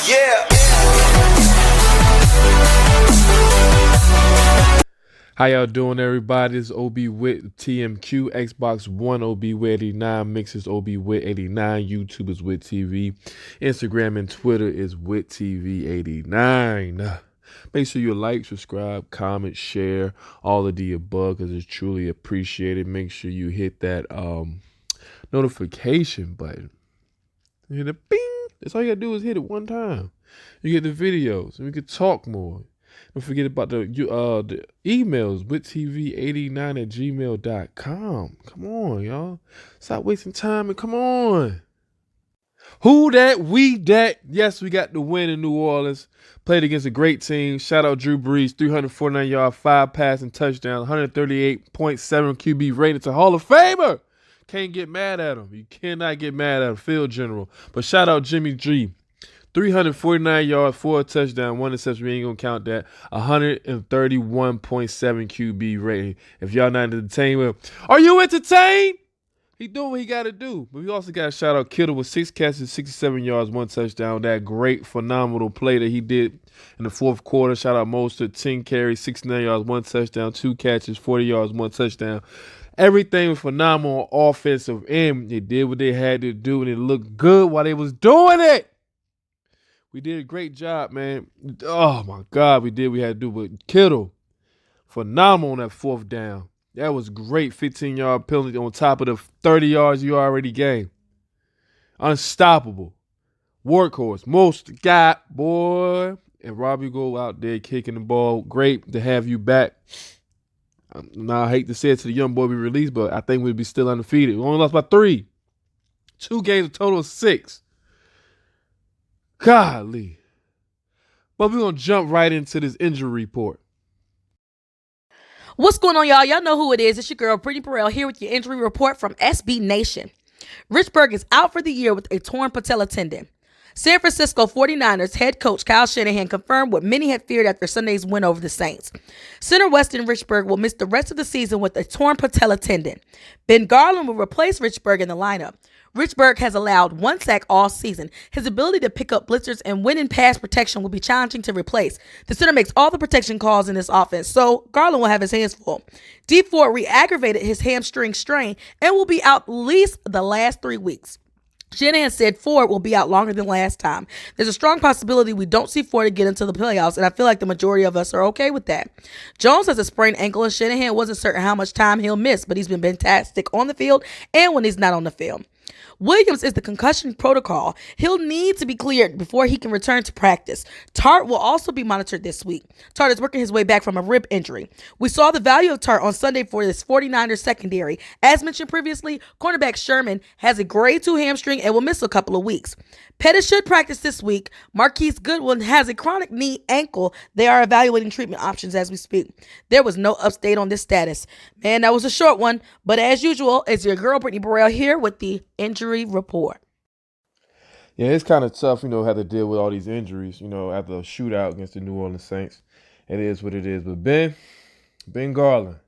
Yeah. How y'all doing, everybody? This is OB Wit TMQ, Xbox One OB Wit 89, Mixers OB Wit 89, YouTube is Wit TV, Instagram and Twitter is Wit TV 89. Make sure you like, subscribe, comment, share, all of the above, because it's truly appreciated. Make sure you hit that notification button. Hit a bing. That's all you gotta do is hit it one time. You get the videos, and we can talk more. Don't forget about the emails, wittv89@gmail.com. Come on, y'all. Stop wasting time and come on. Who that? We that. Yes, we got the win in New Orleans. Played against a great team. Shout out Drew Brees, 349 yard, 5 passing touchdown, 138.7 QB rating. It's a Hall of Famer. Can't get mad at him. You cannot get mad at him. Field general. But shout out Jimmy G. 349 yards, 4 touchdowns, 1 interception. We ain't going to count that. 131.7 QB rating. If y'all not entertained with him, are you entertained? He doing what he got to do. But we also got to shout out Kittle with 6 catches, 67 yards, 1 touchdown. That great, phenomenal play that he did in the fourth quarter. Shout out Mostert, 10 carries, 69 yards, 1 touchdown, 2 catches, 40 yards, 1 touchdown. Everything was phenomenal on offensive end. They did what they had to do, and it looked good while they was doing it. We did a great job, man. Oh, my God, we did what we had to do. But Kittle, phenomenal on that fourth down. That was great. 15-yard penalty on top of the 30 yards you already gained. Unstoppable. Workhorse. Most got, boy. And Robbie go out there kicking the ball. Great to have you back. Now, I hate to say it to the young boy we released, but I think we'd be still undefeated. We only lost by 3. 2 games, a total of 6. Golly. But we're going to jump right into this injury report. What's going on, y'all? Y'all know who it is. It's your girl, Brittany Burrell, here with your injury report from SB Nation. Richburg is out for the year with a torn patella tendon. San Francisco 49ers head coach Kyle Shanahan confirmed what many had feared after Sunday's win over the Saints. Center Weston Richburg will miss the rest of the season with a torn patella tendon. Ben Garland will replace Richburg in the lineup. Richburg has allowed 1 sack all season. His ability to pick up blitzers and win in pass protection will be challenging to replace. The center makes all the protection calls in this offense, so Garland will have his hands full. D Ford re-aggravated his hamstring strain and will be out at least the last 3 weeks. Shanahan said Ford will be out longer than last time. There's a strong possibility we don't see Ford get into the playoffs, and I feel like the majority of us are okay with that. Jones has a sprained ankle, and Shanahan wasn't certain how much time he'll miss, but he's been fantastic on the field and when he's not on the field. Williams is the concussion protocol. He'll need to be cleared before he can return to practice. Tart will also be monitored this week. Tart is working his way back from a rib injury. We saw the value of Tart on Sunday for this 49ers secondary. As mentioned previously, cornerback Sherman has a grade 2 hamstring and will miss a couple of weeks. Pettis should practice this week. Marquise Goodwin has a chronic knee ankle. They are evaluating treatment options as we speak. There was no update on this status. Man, that was a short one, but as usual, it's your girl Brittany Burrell here with the injury report. Yeah, it's kind of tough, have to deal with all these injuries, after a shootout against the New Orleans Saints. It is what it is. But Ben Garland,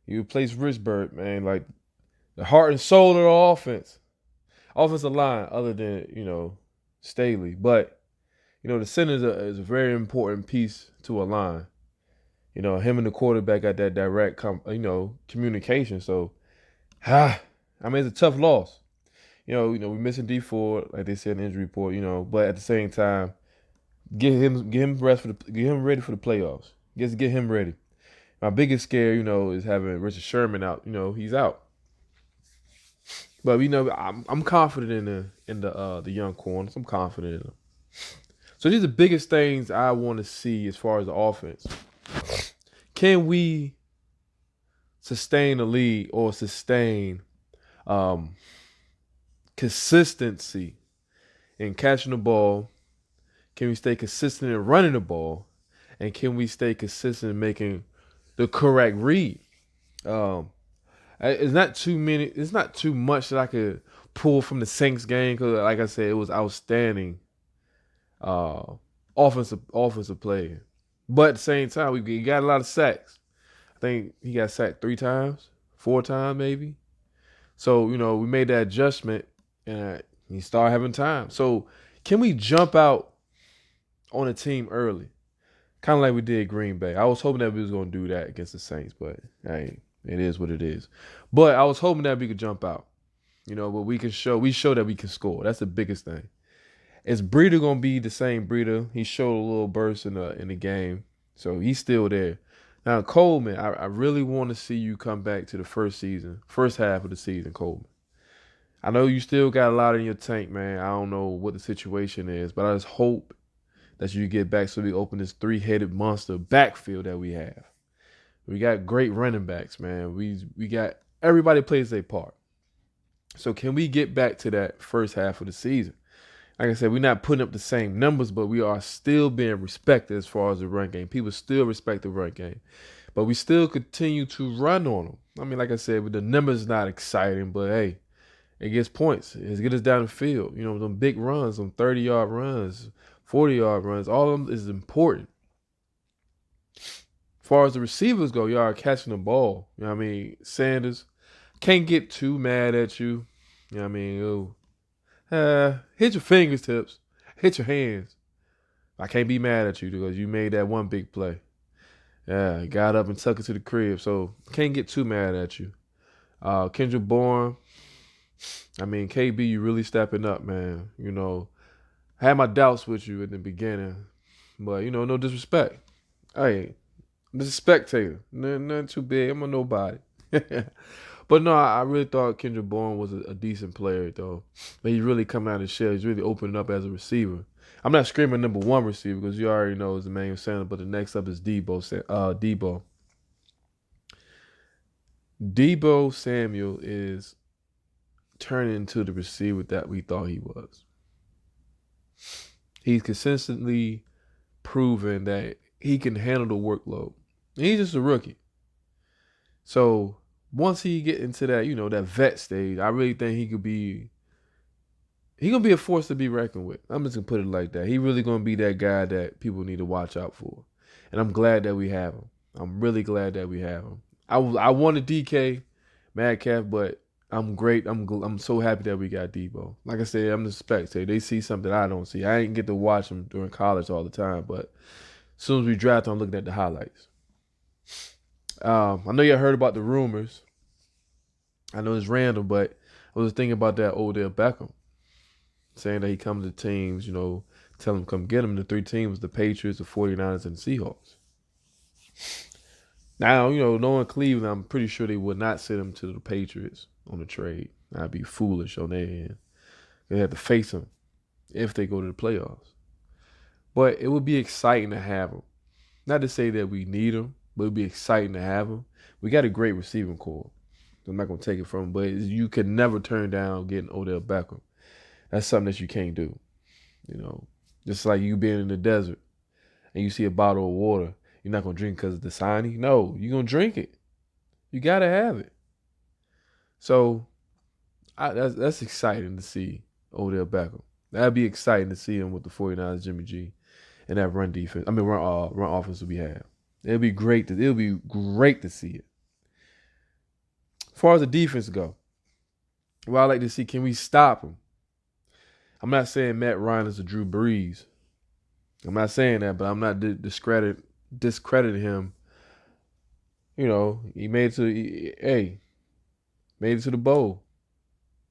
you replaced Richburg, man, like the heart and soul of the offense. Offensive line, other than, Staley. But, the center is a very important piece to a line. Him and the quarterback got that direct, communication. So, it's a tough loss. We're missing D Ford, like they said in the injury report, but at the same time, get him ready for the playoffs. Get him ready. My biggest scare, is having Richard Sherman out. He's out. But I'm confident in the young corners. I'm confident in them. So these are the biggest things I want to see as far as the offense. Can we sustain the lead or sustain consistency in catching the ball? Can we stay consistent in running the ball? And can we stay consistent in making the correct read? It's not too many. It's not too much that I could pull from the Saints game because, like I said, it was outstanding offensive play. But at the same time, we got a lot of sacks. I think he got sacked 3 times, 4 times maybe. So we made that adjustment and he started having time. So can we jump out on a team early, kind of like we did Green Bay. I was hoping that we was gonna do that against the Saints, but hey, it is what it is. But I was hoping that we could jump out. But we show that we can score. That's the biggest thing. Is Breida gonna be the same Breida? He showed a little burst in the game, so he's still there. Now Coleman, I really want to see you come back to the first half of the season, Coleman. I know you still got a lot in your tank, man. I don't know what the situation is, but I just hope that you get back so we open this three-headed monster backfield that we have. We got great running backs, man. We got everybody plays their part. So can we get back to that first half of the season? Like I said, we're not putting up the same numbers, but we are still being respected as far as the run game. People still respect the run game. But we still continue to run on them. I mean, like I said, the numbers not exciting, but hey, it gets points. It gets us down the field. Them big runs, them 30-yard runs, 40-yard runs, all of them is important. As far as the receivers go, y'all are catching the ball. You know what I mean? Sanders, can't get too mad at you. You know what I mean? Hit your fingertips. Hit your hands. I can't be mad at you because you made that one big play. Yeah, got up and tucked it to the crib. So can't get too mad at you. Kendrick Bourne, I mean, KB, you really stepping up, man. I had my doubts with you in the beginning. But, no disrespect. Hey, I'm just a spectator. Nothing too big. I'm a nobody. But no, I really thought Kendrick Bourne was a decent player, though. But he's really coming out of the shell. He's really opening up as a receiver. I'm not screaming number one receiver because you already know it's Emmanuel Sanders, but the next up is Debo. Debo Samuel is turning into the receiver that we thought he was. He's consistently proven that he can handle the workload. He's just a rookie. So once he get into that, that vet stage, I really think he gonna be a force to be reckoned with. I'm just gonna put it like that. He really gonna be that guy that people need to watch out for. And I'm glad that we have him. I'm really glad that we have him. I wanted DK Metcalf, but I'm great. I'm so happy that we got Debo. Like I said, I'm the spectator. They see something I don't see. I didn't get to watch him during college all the time, but as soon as we draft, I'm looking at the highlights. I know you heard about the rumors. I know it's random, but I was thinking about that Odell Beckham saying that he comes to teams, tell him come get him. The three teams, the Patriots, the 49ers, and the Seahawks. Now, knowing Cleveland, I'm pretty sure they would not send him to the Patriots on the trade. That'd be foolish on their end. They have to face him if they go to the playoffs. But it would be exciting to have him. Not to say that we need him, but it would be exciting to have him. We got a great receiving core. I'm not going to take it from him, but you can never turn down getting Odell Beckham. That's something that you can't do. Just like you being in the desert and you see a bottle of water, you're not going to drink because of the signing. No, you're going to drink it. You got to have it. So that's exciting to see Odell Beckham. That'd be exciting to see him with the 49ers, Jimmy G, and that run defense. Run offense that we have. It'll be great to see it. As far as the defense go, well, I like to see, can we stop him? I'm not saying Matt Ryan is a Drew Brees. I'm not saying that, but I'm not discrediting him. He made it to the bowl.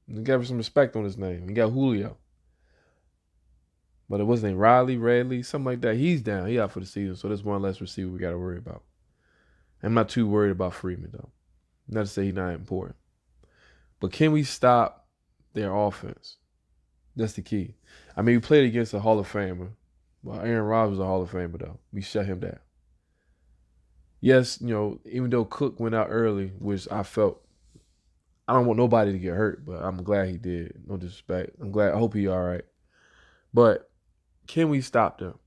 He got some respect on his name. He got Julio. But it wasn't Riley, Radley, something like that. He's down. He out for the season, so there's one less receiver we got to worry about. I'm not too worried about Freeman, though. Not to say he's not important. But can we stop their offense? That's the key. I mean, we played against a Hall of Famer. Well, Aaron Rodgers was a Hall of Famer, though. We shut him down. Yes, even though Cook went out early, which I felt, I don't want nobody to get hurt, but I'm glad he did. No disrespect. I hope he's all right. But can we stop them?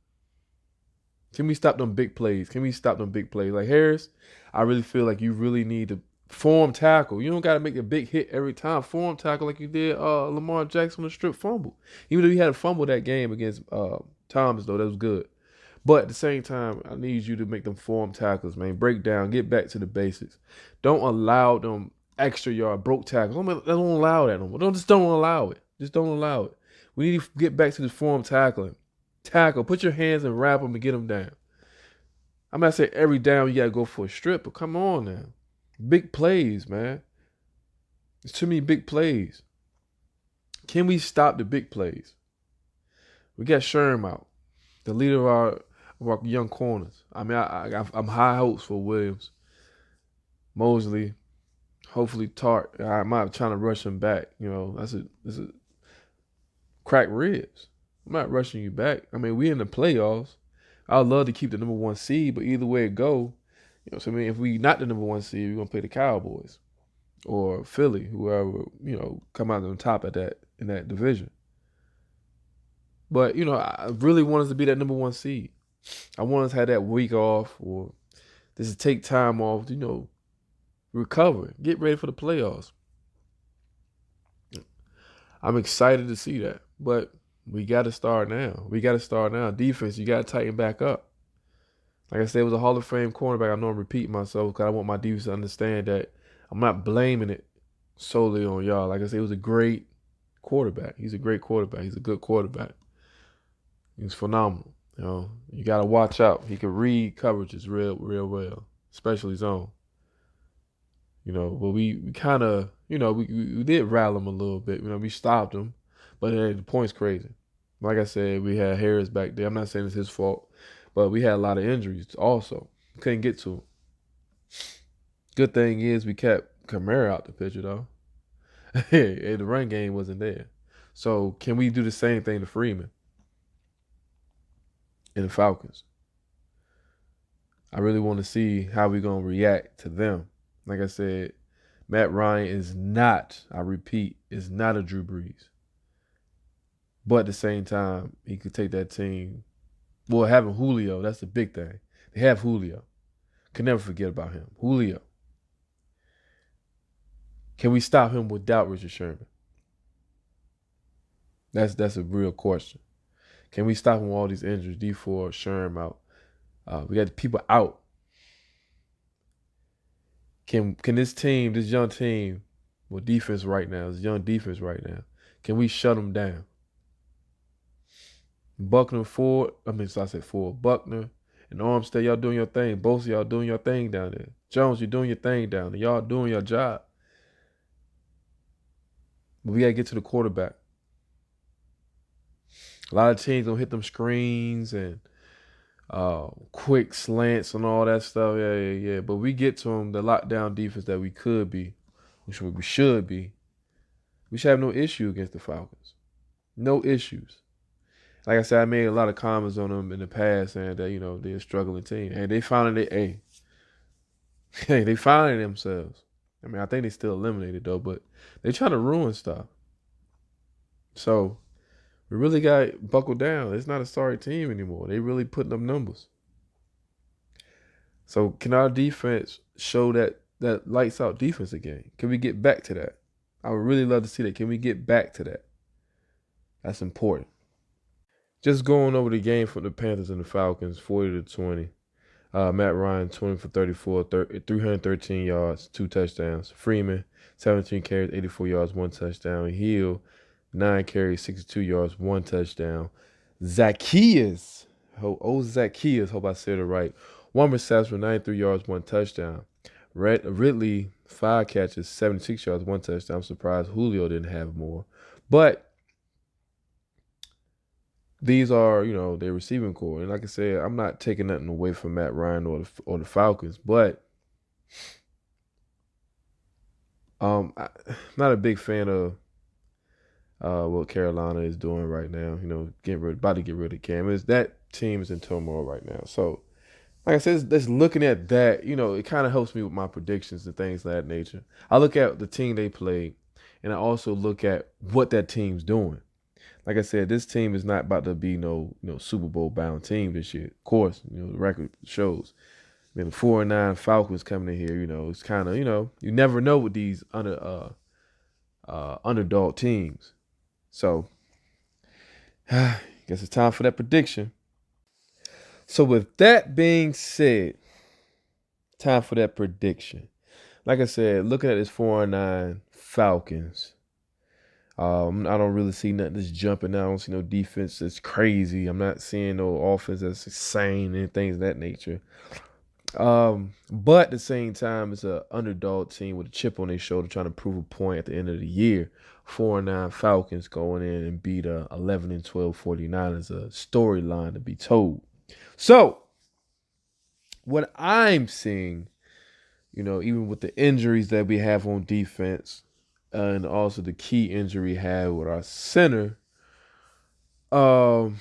Can we stop them big plays? Like Harris, I really feel like you really need to form tackle. You don't got to make a big hit every time. Form tackle like you did Lamar Jackson on the strip fumble. Even though he had a fumble that game against Thomas, though, that was good. But at the same time, I need you to make them form tackles, man. Break down. Get back to the basics. Don't allow them extra yard broke tackles. Don't allow that no more. Just don't allow it. We need to get back to the form tackling. Tackle. Put your hands and wrap them and get them down. I'm not saying every down you got to go for a strip, but come on now. Big plays, man. There's too many big plays. Can we stop the big plays? We got Sherm out, the leader of our young corners. I mean, I'm high hopes for Williams, Mosley, hopefully Tart. I'm not trying to rush him back. You know, that's a crack ribs. I'm not rushing you back. I mean, we in the playoffs. I'd love to keep the number 1 seed, but either way it go, you know, so I mean, if we not the number 1 seed, we're gonna play the Cowboys or Philly, whoever, you know, come out on top at that in that division. But, you know, I really want us to be that number 1 seed. I want us to have that week off or just to take time off, you know, recover, get ready for the playoffs. I'm excited to see that. But we got to start now. We got to start now. Defense, you got to tighten back up. Like I said, it was a Hall of Fame cornerback. I know I'm repeating myself because I want my defense to understand that I'm not blaming it solely on y'all. Like I said, it was a great quarterback. He's a great quarterback. He's a good quarterback. He's phenomenal. You know, you got to watch out. He can read coverages real well, especially zone. You know, but we kind of, you know, we did rattle him a little bit. You know, we stopped him, but the point's crazy. Like I said, we had Harris back there. I'm not saying it's his fault, but we had a lot of injuries also. Couldn't get to him. Good thing is we kept Kamara out the picture, though. Hey, the run game wasn't there. So can we do the same thing to Freeman and the Falcons? I really want to see how we're going to react to them. Like I said, Matt Ryan is not, I repeat, is not a Drew Brees. But at the same time, he could take that team. Well, having Julio, that's the big thing. They have Julio. Can never forget about him. Julio. Can we stop him without Richard Sherman? That's a real question. Can we stop him with all these injuries? D4, Sherm out. We got people out. Can this team, this young team, with defense right now, this young defense right now, can we shut them down? Buckner, Ford, Buckner and Armstead, y'all doing your thing. Both of y'all doing your thing down there. Jones, you're doing your thing down there. Y'all doing your job. But we got to get to the quarterback. A lot of teams gonna hit them screens and quick slants and all that stuff. Yeah. But we get to them, the lockdown defense that we could be, which we should be. We should have no issue against the Falcons. No issues. Like I said, I made a lot of comments on them in the past saying that, you know, they're a struggling team. And they finally, they finally themselves. I mean, I think they still eliminated though, but they trying to ruin stuff. So we really got buckled down. It's not a sorry team anymore. They really putting up numbers. So can our defense show that lights out defense again? Can we get back to that? I would really love to see that. Can we get back to that? That's important. Just going over the game for the Panthers and the Falcons, 40-20. Matt Ryan, 20 for 34, 313 yards, 2 touchdowns. Freeman, 17 carries, 84 yards, 1 touchdown. Hill, 9 carries, 62 yards, 1 touchdown. Zacchaeus, hope I said it right. 1 reception, 93 yards, 1 touchdown. Ridley, 5 catches, 76 yards, 1 touchdown. I'm surprised Julio didn't have more. But these are, you know, their receiving core. And like I said, I'm not taking nothing away from Matt Ryan or the Falcons, but I'm not a big fan of what Carolina is doing right now. You know, about to get rid of Cam. That team is in turmoil right now. So, like I said, just looking at that, you know, it kind of helps me with my predictions and things of that nature. I look at the team they played, and I also look at what that team's doing. Like I said, this team is not about to be no Super Bowl bound team this year. Of course, you know, the record shows. I mean, the 4-9 Falcons coming in here, you know, it's kind of, you know, you never know with these underdog teams. So, I guess it's time for that prediction. So with that being said, time for that prediction. Like I said, looking at this 4-9 Falcons, I don't really see nothing that's jumping out. I don't see no defense that's crazy. I'm not seeing no offense that's insane and things of that nature. But at the same time, it's an underdog team with a chip on their shoulder trying to prove a point at the end of the year. 4-9 Falcons going in and beat 11-12 49ers, a storyline to be told. So, what I'm seeing, even with the injuries that we have on defense, and also the key injury we had with our center, Breida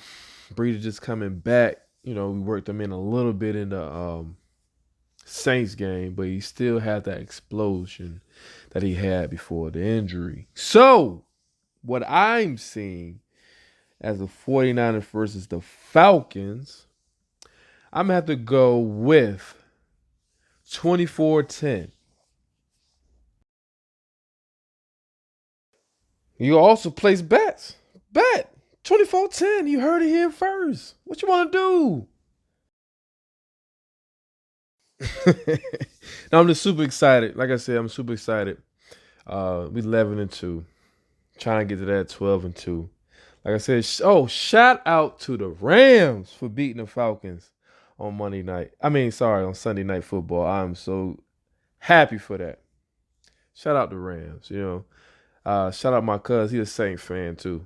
just coming back. We worked him in a little bit in the Saints game, but he still had that explosion that he had before the injury. So, what I'm seeing as the 49ers versus the Falcons, I'm going to have to go with 24-10. You also place bets. Bet 24-10. You heard it here first. What you want to do? No, I'm just super excited. Like I said, I'm super excited. We 11-2, trying to get to that 12-2. Like I said, shout out to the Rams for beating the Falcons on Monday night. On Sunday Night Football. I'm so happy for that. Shout out the Rams. Shout out my cousin. He's a Saints fan too.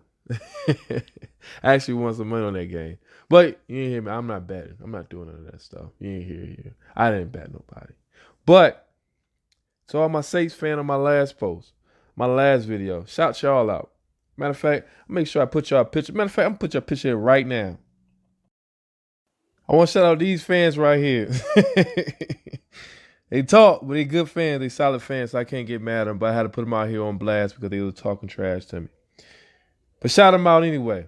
I actually won some money on that game. But you didn't hear me. I'm not betting. I'm not doing none of that stuff. You ain't hear you. I didn't bet nobody. But to all my Saints fan on my last post, my last video, shout y'all out. Matter of fact, make sure I put y'all a picture. Matter of fact, I'm gonna put your picture here right now. I want to shout out these fans right here. They talk, but they good fans. They solid fans, so I can't get mad at them. But I had to put them out here on blast because they were talking trash to me. But shout them out anyway.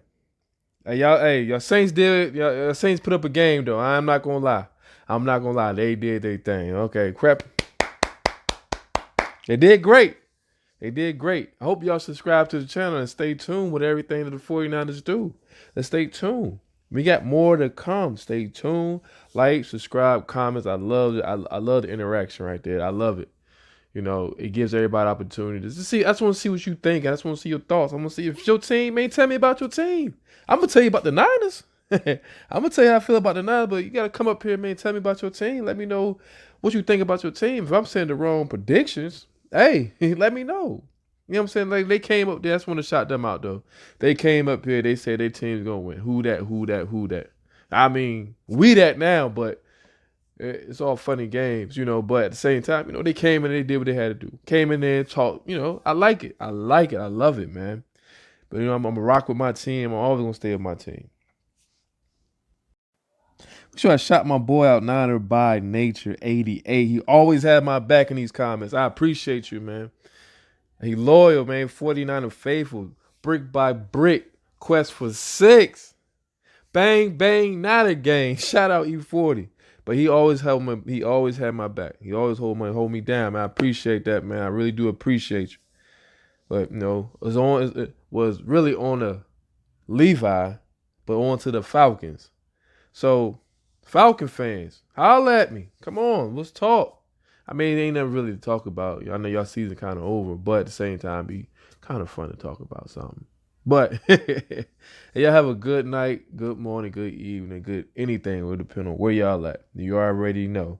Y'all Saints did. Y'all Saints put up a game though. I'm not gonna lie. They did their thing. Okay, crap. They did great. I hope y'all subscribe to the channel and stay tuned with everything that the 49ers do. Let's stay tuned. We got more to come. Stay tuned. Like, subscribe, comments. I love it. I love the interaction right there. I love it. It gives everybody opportunities to see. I just want to see what you think. I just want to see your thoughts. I want to see if your team, man, tell me about your team. I'm going to tell you about the Niners. I'm going to tell you how I feel about the Niners, but you got to come up here, man, tell me about your team. Let me know what you think about your team. If I'm saying the wrong predictions, hey, let me know. You know what I'm saying? Like, they came up there. I just want to shout them out, though. They came up here. They said their team's going to win. Who that? We that now, but it's all funny games, But at the same time, they came in and they did what they had to do. Came in there and talked, I like it. I love it, man. But, I'm going to rock with my team. I'm always going to stay with my team. Make sure I shout my boy out, Niner by Nature 88. He always had my back in these comments. I appreciate you, man. He loyal, man. 49er faithful. Brick by brick. Quest for 6. Bang, bang, not a gang. Shout out E40. But he always had my back. He always hold me down, man. I appreciate that, man. I really do appreciate you. But it was really on the Levi, but on to the Falcons. So, Falcon fans, holla at me. Come on, let's talk. It ain't nothing really to talk about. I know y'all season kind of over, but at the same time, be kind of fun to talk about something. But y'all have a good night, good morning, good evening, good anything. It will depend on where y'all at. You already know.